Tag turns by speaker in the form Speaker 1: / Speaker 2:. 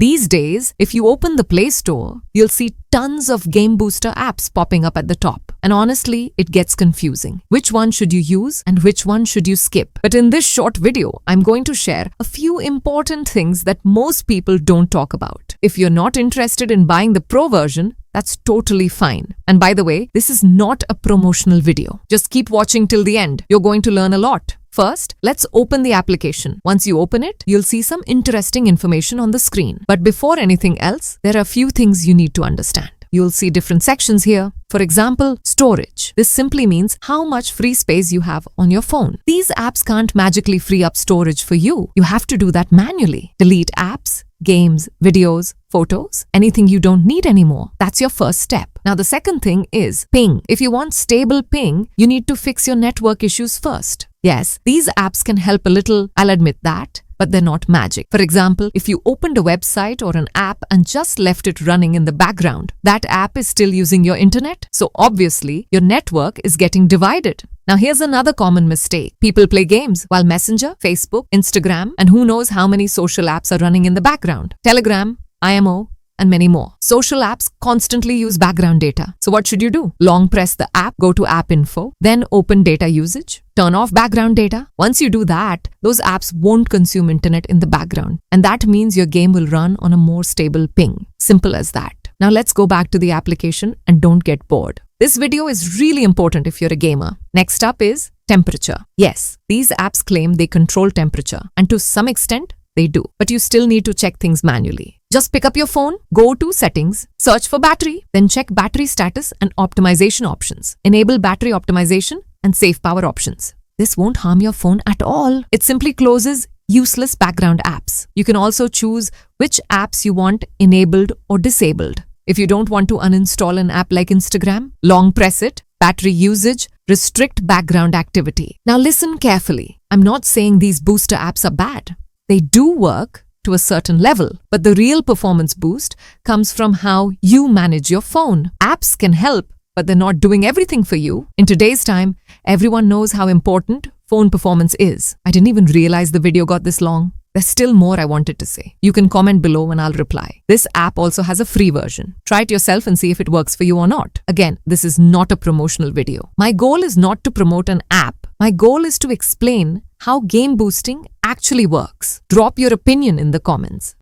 Speaker 1: These days, if you open the Play Store, you'll see tons of game booster apps popping up at the top. And honestly, it gets confusing. Which one should you use and which one should you skip? But in this short video, I'm going to share a few important things that most people don't talk about. If you're not interested in buying the Pro version, that's totally fine. And by the way, this is not a promotional video. Just keep watching till the end. You're going to learn a lot. First, let's open the application. Once you open it, you'll see some interesting information on the screen. But before anything else, there are a few things you need to understand. You'll see different sections here. For example, storage. This simply means how much free space you have on your phone. These apps can't magically free up storage for you. You have to do that manually. Delete apps, games, videos, photos, anything you don't need anymore. That's your first step. Now the second thing is ping. If you want stable ping, you need to fix your network issues first. Yes, these apps can help a little, I'll admit that, but they're not magic. For example, if you opened a website or an app and just left it running in the background, that app is still using your internet, so obviously your network is getting divided. Now here's another common mistake. People play games while Messenger, Facebook, Instagram, and who knows how many social apps are running in the background. Telegram, IMO, and many more. Social apps constantly use background data. So what should you do? Long press the app, go to app info, then open data usage, turn off background data. Once you do that, those apps won't consume internet in the background. And that means your game will run on a more stable ping. Simple as that. Now let's go back to the application and don't get bored. This video is really important if you're a gamer. Next up is temperature. Yes, these apps claim they control temperature, and to some extent, they do. But you still need to check things manually. Just pick up your phone, go to settings, search for battery, then check battery status and optimization options. Enable battery optimization and save power options. This won't harm your phone at all. It simply closes useless background apps. You can also choose which apps you want enabled or disabled. If you don't want to uninstall an app like Instagram, long press it, battery usage, restrict background activity. Now listen carefully. I'm not saying these booster apps are bad. They do work to a certain level, but the real performance boost comes from how you manage your phone. Apps can help, but they're not doing everything for you. In today's time, everyone knows how important phone performance is. I didn't even realize the video got this long. There's still more I wanted to say. You can comment below and I'll reply. This app also has a free version. Try it yourself and see if it works for you or not. Again, this is not a promotional video. My goal is not to promote an app. My goal is to explain how game boosting actually works. Drop your opinion in the comments.